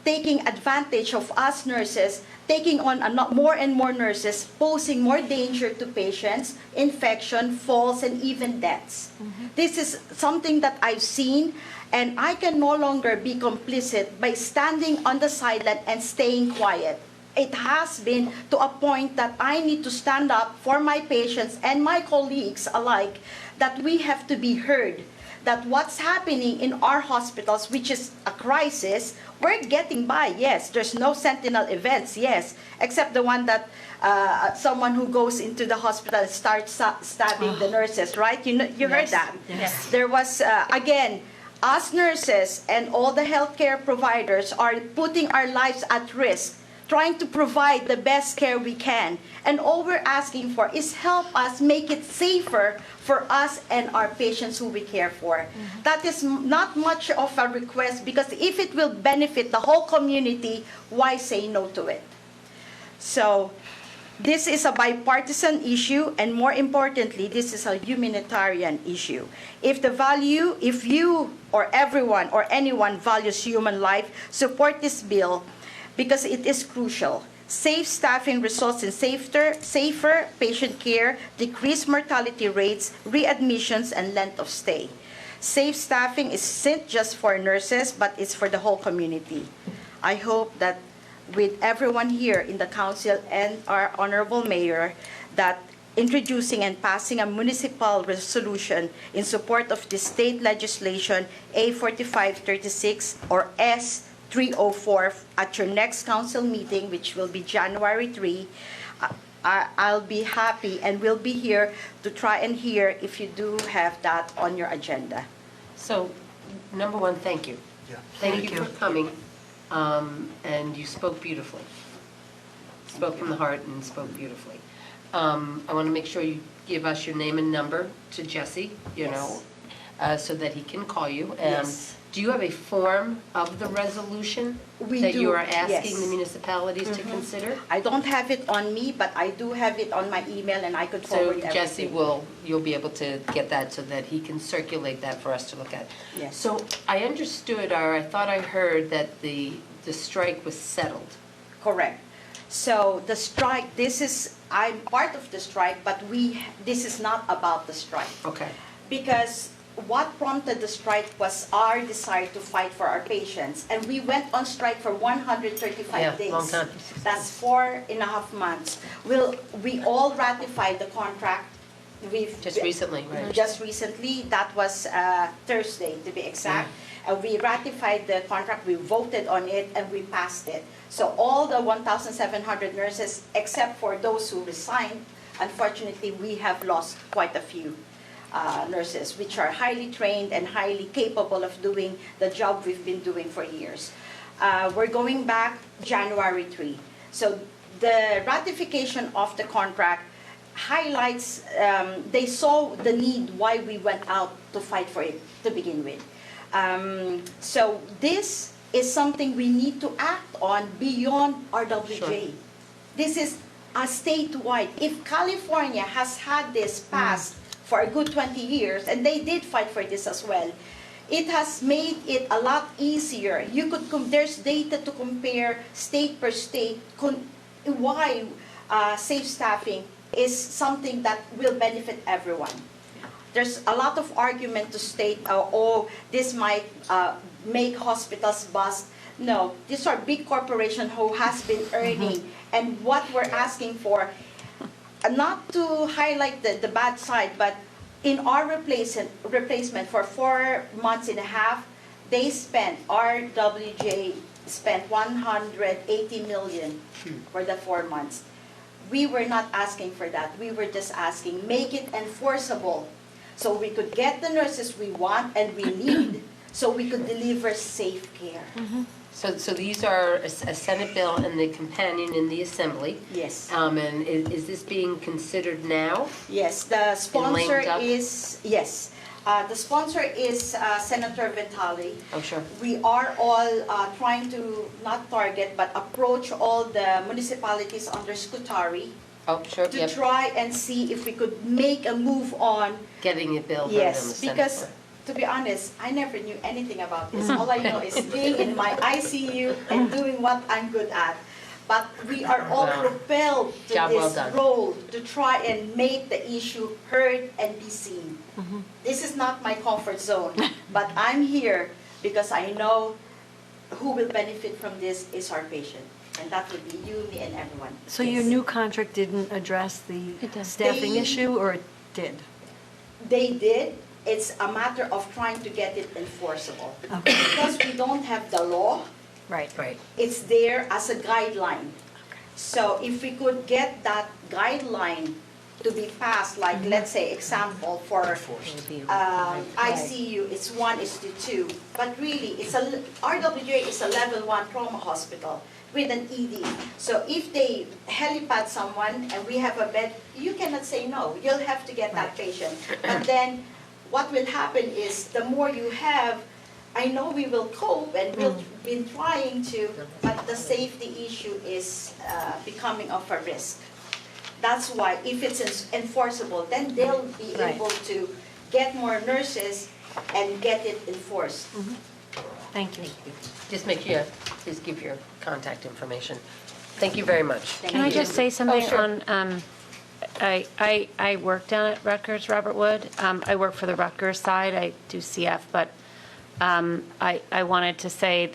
taking advantage of us nurses, taking on more and more nurses, posing more danger to patients, infection, falls, and even deaths. This is something that I've seen, and I can no longer be complicit by standing on the sideline and staying quiet. It has been to a point that I need to stand up for my patients and my colleagues alike, that we have to be heard, that what's happening in our hospitals, which is a crisis, we're getting by, yes. There's no sentinel events, yes, except the one that someone who goes into the hospital and starts stabbing the nurses, right? You heard that? Yes. There was, again, us nurses and all the healthcare providers are putting our lives at risk, trying to provide the best care we can. And all we're asking for is help us make it safer for us and our patients who we care for. That is not much of a request, because if it will benefit the whole community, why say no to it? So this is a bipartisan issue, and more importantly, this is a humanitarian issue. If you or everyone or anyone values human life, support this bill, because it is crucial. Safe staffing results in safer patient care, decreased mortality rates, readmissions, and length of stay. Safe staffing isn't just for nurses, but it's for the whole community. I hope that with everyone here in the council and our honorable mayor, that introducing and passing a municipal resolution in support of the state legislation A4536 or S304 at your next council meeting, which will be January 3, I'll be happy and we'll be here to try and hear if you do have that on your agenda. So, number one, thank you. Yeah. Thank you for coming, and you spoke beautifully. Spoke from the heart and spoke beautifully. I want to make sure you give us your name and number to Jessie, you know. so that he can call you. Yes. Do you have a form of the resolution We that you do, are asking yes. the municipalities to consider? I don't have it on me, but I do have it on my email, and I could So forward everything. Jesse you'll be able to get that so that he can circulate that for us to look at. Yes. So I understood, or I thought I heard that the strike was settled. Correct. So the strike, I'm part of the strike, but this is not about the strike. Okay. Because what prompted the strike was our desire to fight for our patients. And we went on strike for 135 days. Yeah, long time. That's 4.5 months. We all ratified the contract. Just recently, right? Just recently, that was Thursday to be exact. We ratified the contract, we voted on it, and we passed it. So all the 1,700 nurses, except for those who resigned, unfortunately, we have lost quite a few nurses, which are highly trained and highly capable of doing the job we've been doing for years. We're going back January 3. So the ratification of the contract highlights, they saw the need why we went out to fight for it to begin with. So this is something we need to act on beyond RWJ. Sure. This is a statewide. If California has had this passed for a good 20 years, and they did fight for this as well, it has made it a lot easier. There's data to compare state per state why safe staffing is something that will benefit everyone. There's a lot of argument to state, this might make hospitals bust. No, these are big corporations who has been earning, and what we're asking for, not to highlight the bad side, but in our replacement for 4.5 months, they spent, RWJ spent $180 million for the 4 months. We were not asking for that. We were just asking, make it enforceable so we could get the nurses we want and we need so we could deliver safe care. So these are a Senate bill and the companion in the Assembly. Yes. And is this being considered now? Yes, the sponsor is, the sponsor is Senator Vitale. Oh, sure. We are all trying to not target, but approach all the municipalities under Scutari. Oh, sure, to try and see if we could make a move on getting a bill. Yes, because to be honest, I never knew anything about this. All I know is being in my ICU and doing what I'm good at. But we are all propelled to this role to try and make the issue heard and be seen. This is not my comfort zone, but I'm here because I know who will benefit from this is our patient. And that would be you, me, and everyone. So your new contract didn't address the staffing issue, or it did? They did. It's a matter of trying to get it enforceable. Okay. Because we don't have the law. Right. It's there as a guideline. So if we could get that guideline to be passed, like let's say example for ICU, it's 1:2. But really, RWJ is a level 1 trauma hospital with an ED. So if they helipad someone and we have a bed, you cannot say no. You'll have to get that patient. But then what will happen is the more you have, I know we will cope and we've been trying to, but the safety issue is becoming of a risk. That's why if it's enforceable, then they'll be able to get more nurses and get it enforced. Thank you. Just make sure, please give your contact information. Thank you very much. Can I just say something sure. on, I work down at Rutgers, Robert Wood. I work for the Rutgers side, I do CF, but I wanted to say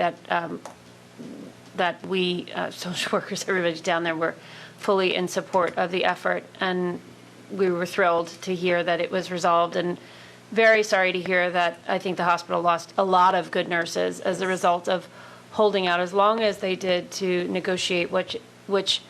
that we, social workers, everybody down there, were fully in support of the effort, and we were thrilled to hear that it was resolved, and very sorry to hear that I think the hospital lost a lot of good nurses as a result of holding out as long as they did to negotiate, which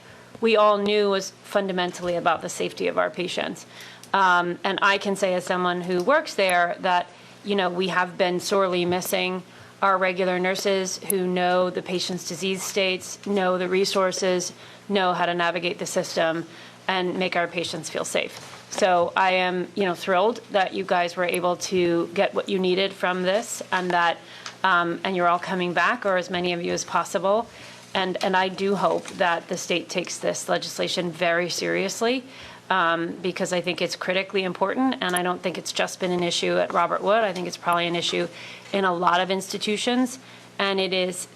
we all knew was fundamentally about the safety of our patients. And I can say as someone who works there that, we have been sorely missing our regular nurses who know the patient's disease states, know the resources, know how to navigate the system, and make our patients feel safe. So I am, thrilled that you guys were able to get what you needed from this, and that, and you're all coming back, or as many of you as possible. And I do hope that the state takes this legislation very seriously, because I think it's critically important, and I don't think it's just been an issue at Robert Wood. I think it's probably an issue in a lot of institutions, and it is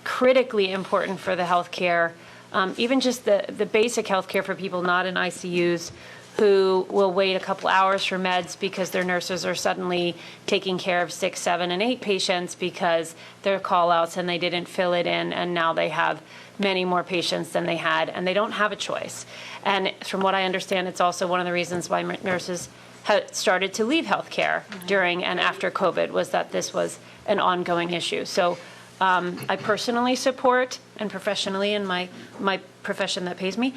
critically important for the healthcare, even just the basic healthcare for people not in ICUs, who will wait a couple hours for meds because their nurses are suddenly taking care of 6, 7, and 8 patients because they're call-outs and they didn't fill it in, and now they have many more patients than they had, and they don't have a choice. And from what I understand, it's also one of the reasons why nurses had started to leave healthcare during and after COVID, was that this was an ongoing issue. So I personally support, and professionally in my profession that pays me,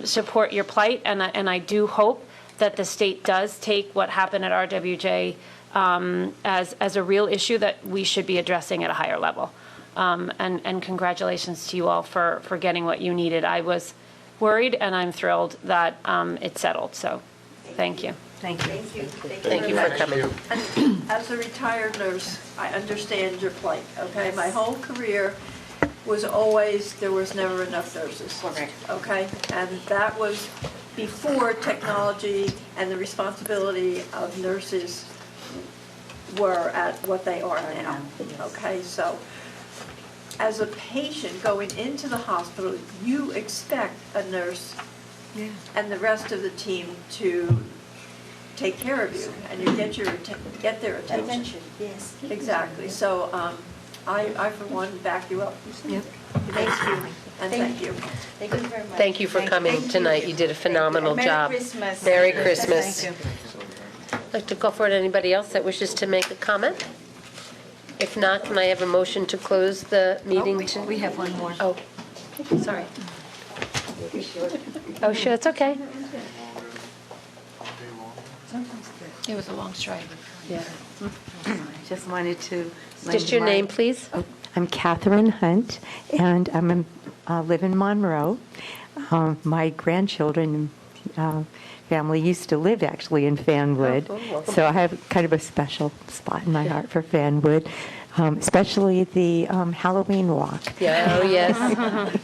support your plight, and I do hope that the state does take what happened at RWJ as a real issue that we should be addressing at a higher level. And congratulations to you all for getting what you needed. I was worried, and I'm thrilled that it's settled, so thank you. Thank you. Thank you. Thank you for coming. And as a retired nurse, I understand your plight, okay? My whole career was always, there was never enough nurses. Correct. Okay? And that was before technology and the responsibility of nurses were at what they are now. Okay? So as a patient going into the hospital, you expect a nurse and the rest of the team to take care of you, and you get their attention. Yes. Exactly. So I for one, back you up. Yep. Thank you. And thank you. Thank you very much. Thank you for coming tonight. You did a phenomenal Merry job. Christmas. Merry Christmas. Thank you. I'd like to call forward anybody else that wishes to make a comment. If not, can I have a motion to close the meeting? We have one more. Oh, sorry. Oh, sure, it's okay. It was a long strike. Yeah. Just wanted to. Just your name, please. I'm Catherine Hunt, and live in Monroe. My grandchildren family used to live actually in Fanwood, so I have kind of a special spot in my heart for Fanwood, especially the Halloween walk. Yeah, oh, yes.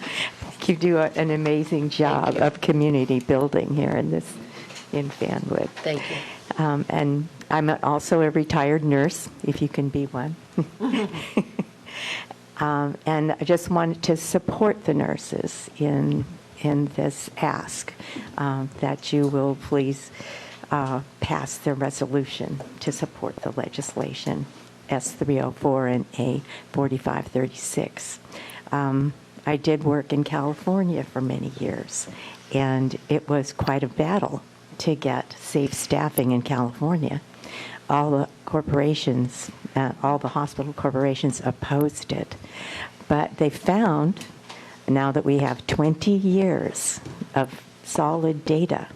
You do an amazing job of community building here in Fanwood. Thank you. And I'm also a retired nurse, if you can be one. And I just wanted to support the nurses in this ask, that you will please pass the resolution to support the legislation, S304 and A4536. I did work in California for many years, and it was quite a battle to get safe staffing in California. All the corporations, all the hospital corporations opposed it. But they found, now that we have 20 years of solid data,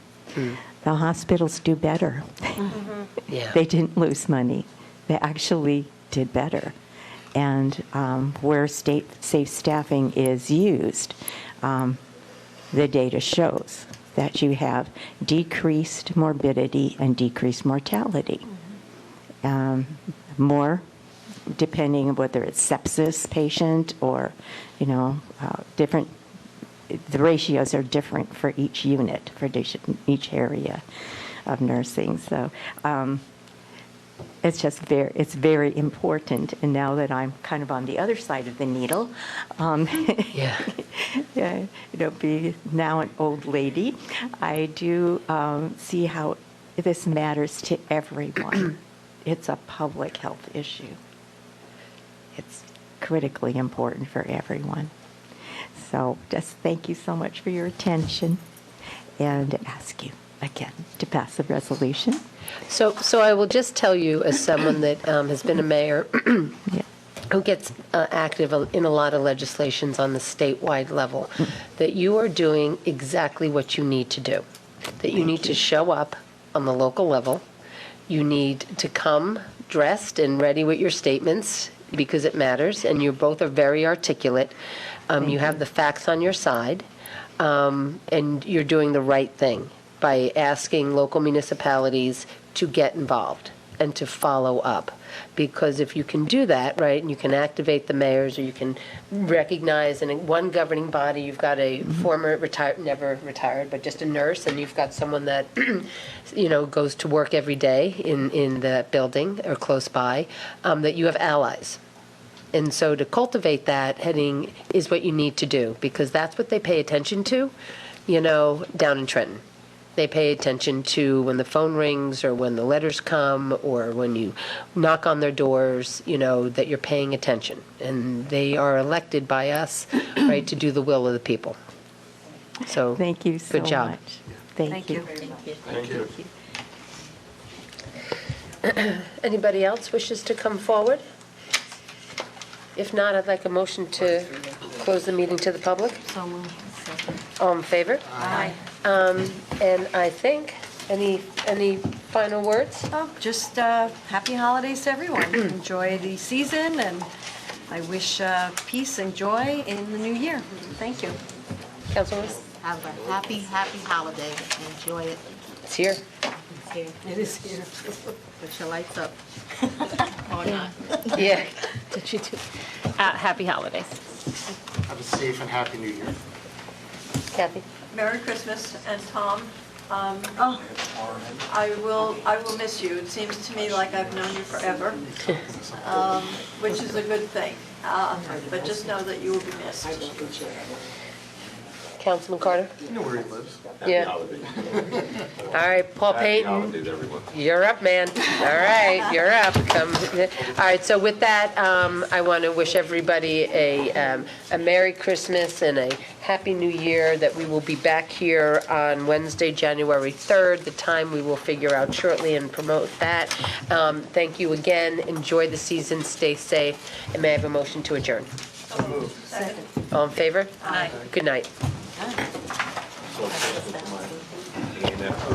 the hospitals do better. Yeah. They didn't lose money. They actually did better. And where state safe staffing is used, the data shows that you have decreased morbidity and decreased mortality. More, depending on whether it's sepsis patient or, different, the ratios are different for each unit, for each area of nursing. So it's just it's very important. And now that I'm kind of on the other side of the needle, yeah, be now an old lady, I do see how this matters to everyone. It's a public health issue. It's critically important for everyone. So just thank you so much for your attention, and ask you again to pass a resolution. So I will just tell you, as someone that has been a mayor who gets active in a lot of legislations on the statewide level, that you are doing exactly what you need to do. That you need to show up on the local level. You need to come dressed and ready with your statements, because it matters, and you both are very articulate. You have the facts on your side, and you're doing the right thing. by asking local municipalities to get involved and to follow up. Because if you can do that, right, and you can activate the mayors, or you can recognize in one governing body, you've got a former never retired, but just a nurse, and you've got someone that, goes to work every day in the building or close by, that you have allies. And so to cultivate that heading is what you need to do, because that's what they pay attention to, down in Trenton. They pay attention to when the phone rings or when the letters come or when you knock on their doors, that you're paying attention. And they are elected by us, right, to do the will of the people. So Thank you so good job. much. Thank you. Thank you. Anybody else wishes to come forward? If not, I'd like a motion to close the meeting to the public. So moved. All in favor? Aye. And I think, any final words? Oh, just happy holidays to everyone. Enjoy the season, and I wish peace and joy in the new year. Thank you. Councilwoman? Have a happy holiday. Enjoy it. It's here. It's here. It is here. Put your lights up. Or not. Yeah. Did you do? Happy holidays. Have a safe and happy New Year. Kathy? Merry Christmas, and Tom, Oh, I will miss you. It seems to me like I've known you forever, which is a good thing. But just know that you will be missed. Councilman Carter? You know where he lives. Yeah. Holidays. All right, Paul Happy Payton? holidays, everyone. You're up, man. All right, you're up. Come. All right, so with that, I want to wish everybody a Merry Christmas and a Happy New Year, that we will be back here on Wednesday, January 3rd. The time we will figure out shortly and promote that. Thank you again. Enjoy the season. Stay safe. And may I have a motion to adjourn? Second. All in favor? Aye. Good night. So, my A&F